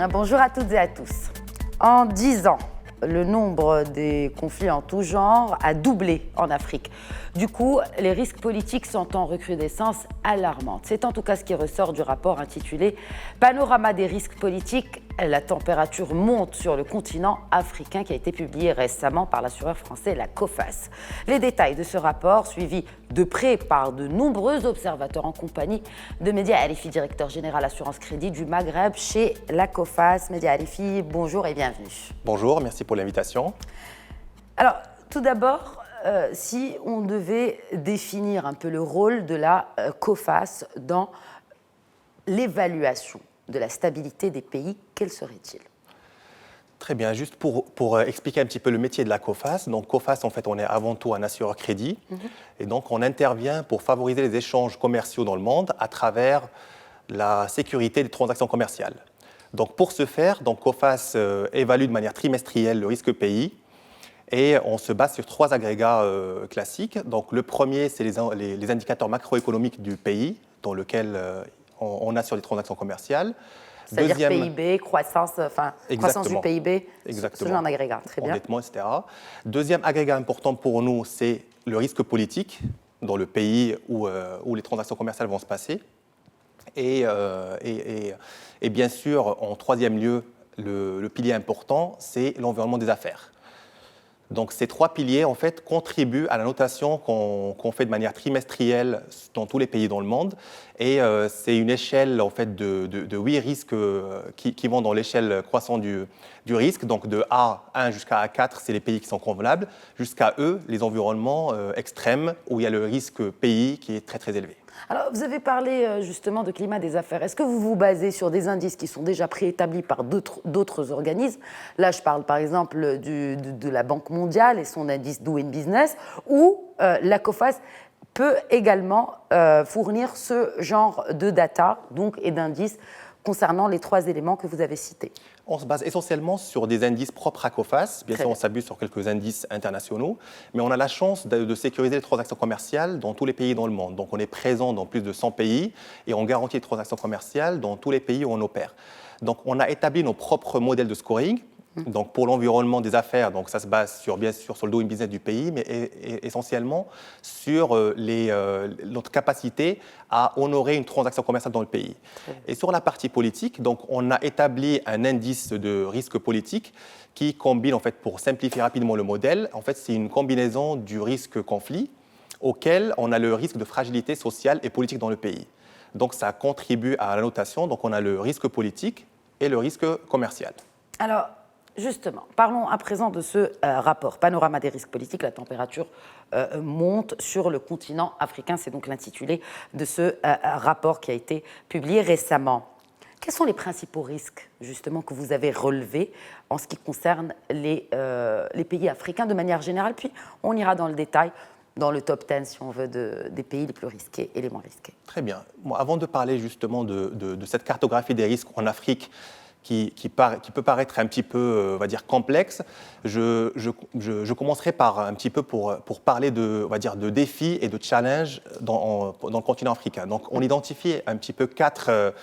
Bonjour à toutes et à tous. En 10 ans, le nombre des conflits en tout genre a doublé en Afrique. Du coup, les risques politiques sont en recrudescence alarmante. C'est en tout cas ce qui ressort du rapport intitulé « Panorama des risques politiques, la température monte sur le continent africain » qui a été publié récemment par l'assureur français la Coface. Les détails de ce rapport, suivis de près par de nombreux observateurs en compagnie de Mehdi Halifi, directeur général Assurance Crédit du Maghreb chez la Coface. Mehdi Halifi, bonjour et bienvenue. Bonjour, merci pour l'invitation. Alors, tout d'abord, si on devait définir un peu le rôle de la Coface dans l'évaluation de la stabilité des pays, quel serait-il ? Très bien, juste pour expliquer un petit peu le métier de la Coface. Donc Coface, en fait, on est avant tout un assureur crédit. Et donc, on intervient pour favoriser les échanges commerciaux dans le monde à travers la sécurité des transactions commerciales. Donc, pour ce faire, donc, Coface évalue de manière trimestrielle le risque pays. Et on se base sur 3 agrégats classiques. Donc, le premier, c'est les indicateurs macroéconomiques du pays, dans lequel on a sur les transactions commerciales. C'est-à-dire PIB, croissance du PIB, exactement. Selon un agrégat. Très bien. Endettement, etc. Deuxième agrégat important pour nous, c'est le risque politique dans le pays où les transactions commerciales vont se passer. Et bien sûr, en troisième lieu, le pilier important, c'est l'environnement des affaires. Donc ces 3 piliers, en fait, contribuent à la notation qu'on fait de manière trimestrielle dans tous les pays dans le monde. Et c'est une échelle, en fait, de 8 risques qui vont dans l'échelle croissante du risque. Donc de A1 jusqu'à A4, c'est les pays qui sont convenables. Jusqu'à E, les environnements extrêmes où il y a le risque pays qui est très, très élevé. Alors, vous avez parlé justement de climat des affaires. Est-ce que vous vous basez sur des indices qui sont déjà préétablis par d'autres organismes ? Là, je parle par exemple de la Banque mondiale et son indice Doing Business, ou la Coface peut également fournir ce genre de data et d'indices concernant les 3 éléments que vous avez cités. On se base essentiellement sur des indices propres à Coface. Bien sûr, on s'abuse sur quelques indices internationaux, mais on a la chance de sécuriser les transactions commerciales dans tous les pays dans le monde. Donc, on est présent dans plus de 100 pays et on garantit les transactions commerciales dans tous les pays où on opère. Donc, on a établi nos propres modèles de scoring. Donc, pour l'environnement des affaires, donc ça se base bien sûr sur le doing business du pays, mais essentiellement sur notre capacité à honorer une transaction commerciale dans le pays. Et sur la partie politique, donc on a établi un indice de risque politique qui combine, en fait, pour simplifier rapidement le modèle, en fait, c'est une combinaison du risque conflit auquel on a le risque de fragilité sociale et politique dans le pays. Donc, ça contribue à la notation. Donc, on a le risque politique et le risque commercial. Alors, justement, parlons à présent de ce rapport, Panorama des risques politiques, la température monte sur le continent africain. C'est donc l'intitulé de ce rapport qui a été publié récemment. Quels sont les principaux risques, justement, que vous avez relevés en ce qui concerne les pays africains de manière générale? Puis, on ira dans le détail, dans le top 10, si on veut, des pays les plus risqués et les moins risqués. Très bien. Moi, avant de parler justement de cette cartographie des risques en Afrique, qui peut paraître un petit peu, on va dire, complexe, je commencerai par un petit peu pour parler on va dire, de défis et de challenges dans le continent africain. Donc, on identifie un petit peu 4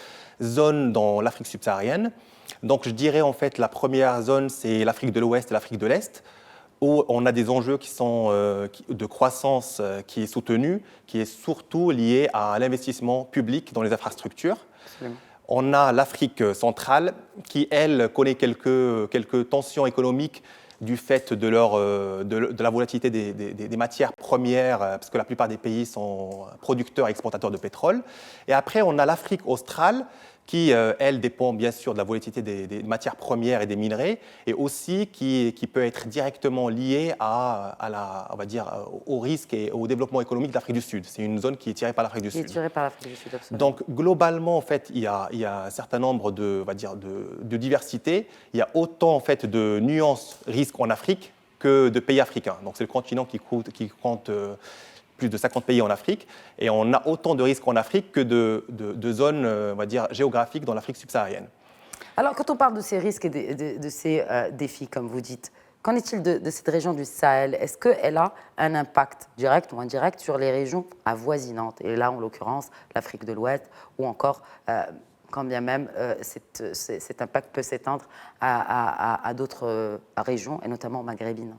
zones dans l'Afrique subsaharienne. Donc, je dirais, en fait, la première zone, c'est l'Afrique de l'Ouest et l'Afrique de l'Est, où on a des enjeux qui sont de croissance qui est soutenue, qui est surtout lié à l'investissement public dans les infrastructures. Absolument. On a l'Afrique centrale qui, elle, connaît quelques tensions économiques du fait de la volatilité des matières premières, parce que la plupart des pays sont producteurs et exportateurs de pétrole. Et après, on a l'Afrique australe qui, elle, dépend bien sûr de la volatilité des matières premières et des minerais, et aussi qui peut être directement liée on va dire, au risque et au développement économique de l'Afrique du Sud. C'est une zone qui est tirée par l'Afrique du Sud. Absolument. Donc, globalement, en fait, il y a un certain nombre on va dire, de diversités. Il y a autant, en fait, de nuances risques en Afrique que de pays africains. Donc, c'est le continent qui compte plus de 50 pays en Afrique, et on a autant de risques en Afrique que de zones, on va dire, géographiques dans l'Afrique subsaharienne. Alors, quand on parle de ces risques et de ces défis, comme vous dites, qu'en est-il de cette région du Sahel? Est-ce qu'elle a un impact direct ou indirect sur les régions avoisinantes? Et là, en l'occurrence, l'Afrique de l'Ouest ou encore quand bien même cet impact peut s'étendre à d'autres régions, et notamment maghrébines.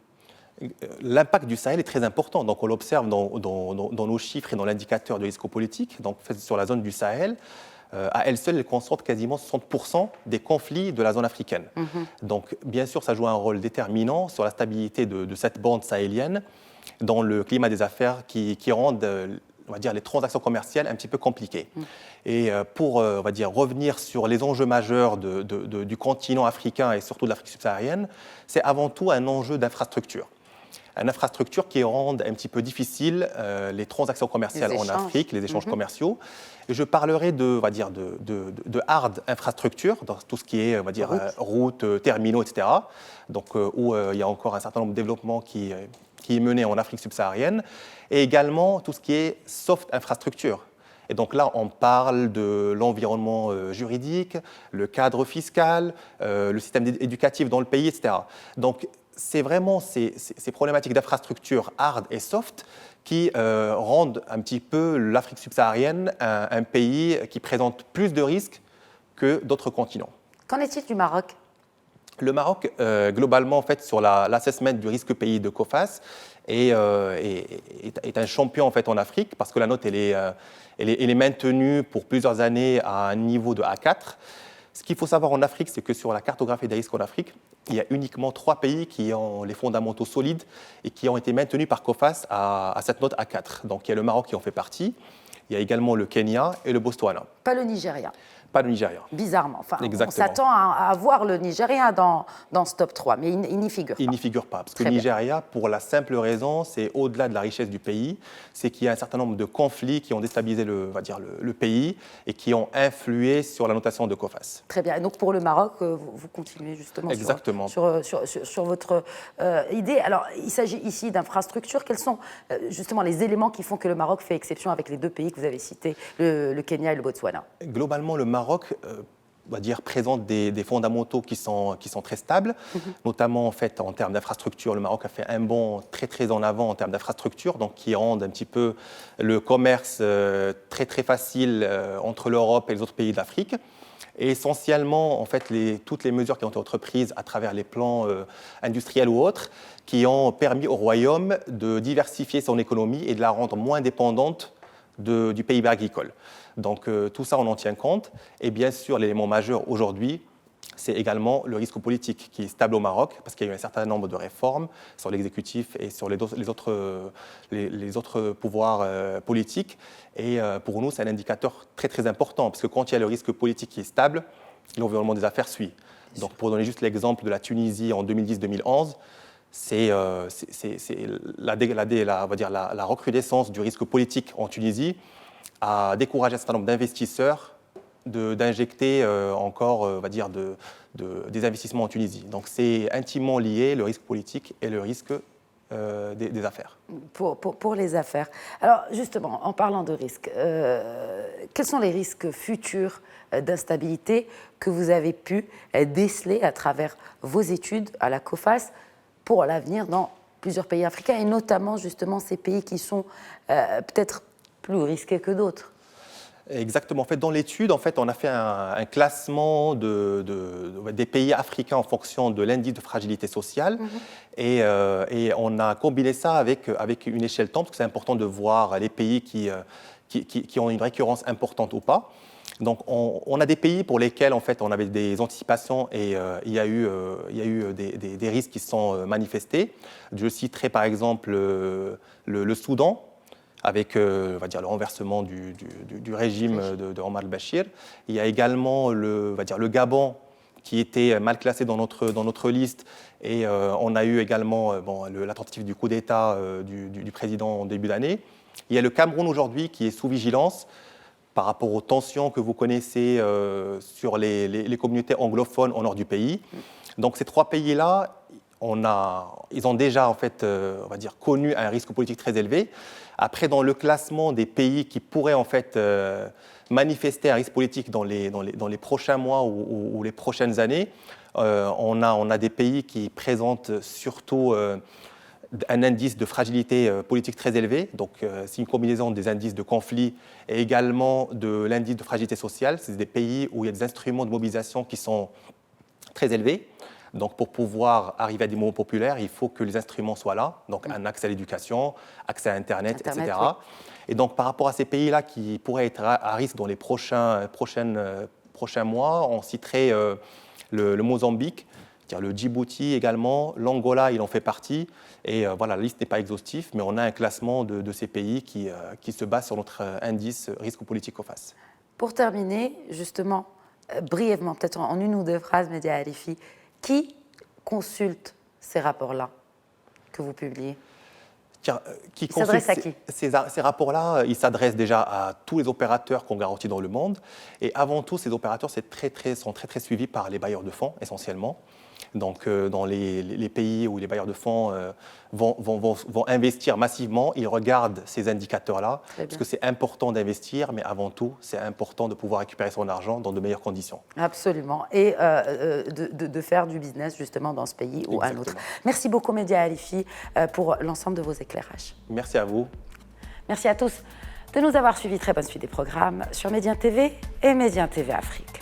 L'impact du Sahel est très important. Donc, on l'observe dans nos chiffres et dans l'indicateur de risque politique. Donc, sur la zone du Sahel, à elle seule, elle concentre quasiment 60% des conflits de la zone africaine. Donc, bien sûr, ça joue un rôle déterminant sur la stabilité de cette bande sahélienne dans le climat des affaires qui rendent, on va dire, les transactions commerciales un petit peu compliquées. Et pour, on va dire, revenir sur les enjeux majeurs du continent africain et surtout de l'Afrique subsaharienne, c'est avant tout un enjeu d'infrastructure. Une infrastructure qui rend un petit peu difficile les transactions commerciales en Afrique, les échanges commerciaux. Et je parlerai on va dire, de hard infrastructure, dans tout ce qui est, on va dire, routes, terminaux, etc. Donc, où il y a encore un certain nombre de développements qui est mené en Afrique subsaharienne. Et également tout ce qui est soft infrastructure. Et donc là, on parle de l'environnement juridique, le cadre fiscal, le système éducatif dans le pays, etc. Donc, c'est vraiment ces problématiques d'infrastructure hard et soft qui rendent un petit peu l'Afrique subsaharienne un pays qui présente plus de risques que d'autres continents. Qu'en est-il du Maroc ? Le Maroc, globalement, en fait, sur l'assessment du risque pays de COFAS, est un champion en fait, en Afrique parce que la note elle est maintenue pour plusieurs années à un niveau de A4. Ce qu'il faut savoir en Afrique, c'est que sur la cartographie des risques en Afrique, il y a uniquement 3 pays qui ont les fondamentaux solides et qui ont été maintenus par COFAS à cette note A4. Donc il y a le Maroc qui en fait partie, il y a également le Kenya et le Botswana. Pas le Nigeria. Pas le Nigeria. Bizarrement. Enfin, exactement. On s'attend à voir le Nigeria dans ce top 3, mais il n'y figure pas. Il n'y figure pas, parce que le Nigeria, pour la simple raison, c'est au-delà de la richesse du pays, c'est qu'il y a un certain nombre de conflits qui ont déstabilisé le pays et qui ont influé sur la notation de COFAS. Très bien. Et donc pour le Maroc, vous continuez justement sur votre idée. Alors, il s'agit ici d'infrastructures. Quels sont justement les éléments qui font que le Maroc fait exception avec les 2 pays que vous avez cités, le Kenya et le Botswana ? Globalement, le Maroc on va dire, présente des fondamentaux qui sont très stables, notamment en, fait, en termes d'infrastructure. Le Maroc a fait un bond très en avant en termes d'infrastructure, donc qui rendent un petit peu le commerce très facile entre l'Europe et les autres pays d'Afrique. Et essentiellement, en fait, toutes les mesures qui ont été entreprises à travers les plans industriels ou autres, qui ont permis au Royaume de diversifier son économie et de la rendre moins dépendante du PIB agricole. Donc tout ça, on en tient compte. Et bien sûr, l'élément majeur aujourd'hui, c'est également le risque politique qui est stable au Maroc, parce qu'il y a eu un certain nombre de réformes sur l'exécutif et sur les autres pouvoirs politiques. Et pour nous, c'est un indicateur très important, parce que quand il y a le risque politique qui est stable, l'environnement des affaires suit. Donc pour donner juste l'exemple de la Tunisie en 2010-2011, c'est la recrudescence du risque politique en Tunisie a découragé un certain nombre d'investisseurs d'injecter encore, on va dire, des investissements en Tunisie. Donc c'est intimement lié, le risque politique et le risque des affaires. Pour les affaires. Alors justement, en parlant de risques, quels sont les risques futurs d'instabilité que vous avez pu déceler à travers vos études à la COFAS pour l'avenir dans plusieurs pays africains, et notamment justement ces pays qui sont peut-être plus risqués que d'autres? Exactement. En fait, dans l'étude, en fait, on a fait un classement des pays africains en fonction de l'indice de fragilité sociale, et on a combiné ça avec une échelle temps, parce que c'est important de voir les pays qui ont une récurrence importante ou pas. Donc, on a des pays pour lesquels, en fait, on avait des anticipations et il y a eu des risques qui se sont manifestés. Je citerai par exemple le Soudan, avec on va dire, le renversement du régime de Omar al-Bashir. Il y a également on va dire, le Gabon, qui était mal classé dans notre liste. Et on a eu également la tentative du coup d'État du président en début d'année. Il y a le Cameroun aujourd'hui qui est sous vigilance par rapport aux tensions que vous connaissez sur les communautés anglophones au nord du pays. Donc ces 3 pays-là, ils ont déjà en fait, on va dire, connu un risque politique très élevé. Après, dans le classement des pays qui pourraient en fait manifester un risque politique dans les prochains mois ou les prochaines années, on a des pays qui présentent surtout un indice de fragilité politique très élevé. Donc, c'est une combinaison des indices de conflit et également de l'indice de fragilité sociale. C'est des pays où il y a des instruments de mobilisation qui sont très élevés. Donc, pour pouvoir arriver à des mouvements populaires, il faut que les instruments soient là. Donc, un accès à l'éducation, accès à Internet, etc. Oui. Et donc, par rapport à ces pays-là qui pourraient être à risque dans les prochains mois, on citerait le Mozambique, le Djibouti également, l'Angola, il en fait partie. Et voilà, la liste n'est pas exhaustive, mais on a un classement de ces pays qui se base sur notre indice risque politique face. Pour terminer, justement, brièvement, peut-être en une ou deux phrases, Média Halifi, qui consulte ces rapports-là que vous publiez? Qui s'adresse à qui? Ces rapports-là, ils s'adressent déjà à tous les opérateurs qu'on garantit dans le monde. Et avant tout, ces opérateurs sont très suivis par les bailleurs de fonds, essentiellement. Donc, dans les pays où les bailleurs de fonds vont investir massivement, ils regardent ces indicateurs-là, parce que c'est important d'investir, mais avant tout, c'est important de pouvoir récupérer son argent dans de meilleures conditions. Absolument. Et de faire du business, justement, dans ce pays ou un autre. Merci beaucoup, Média Halifi, pour l'ensemble de vos éclairages. Merci à vous. Merci à tous de nous avoir suivis. Très bonne suite des programmes sur Média TV et Média TV Afrique.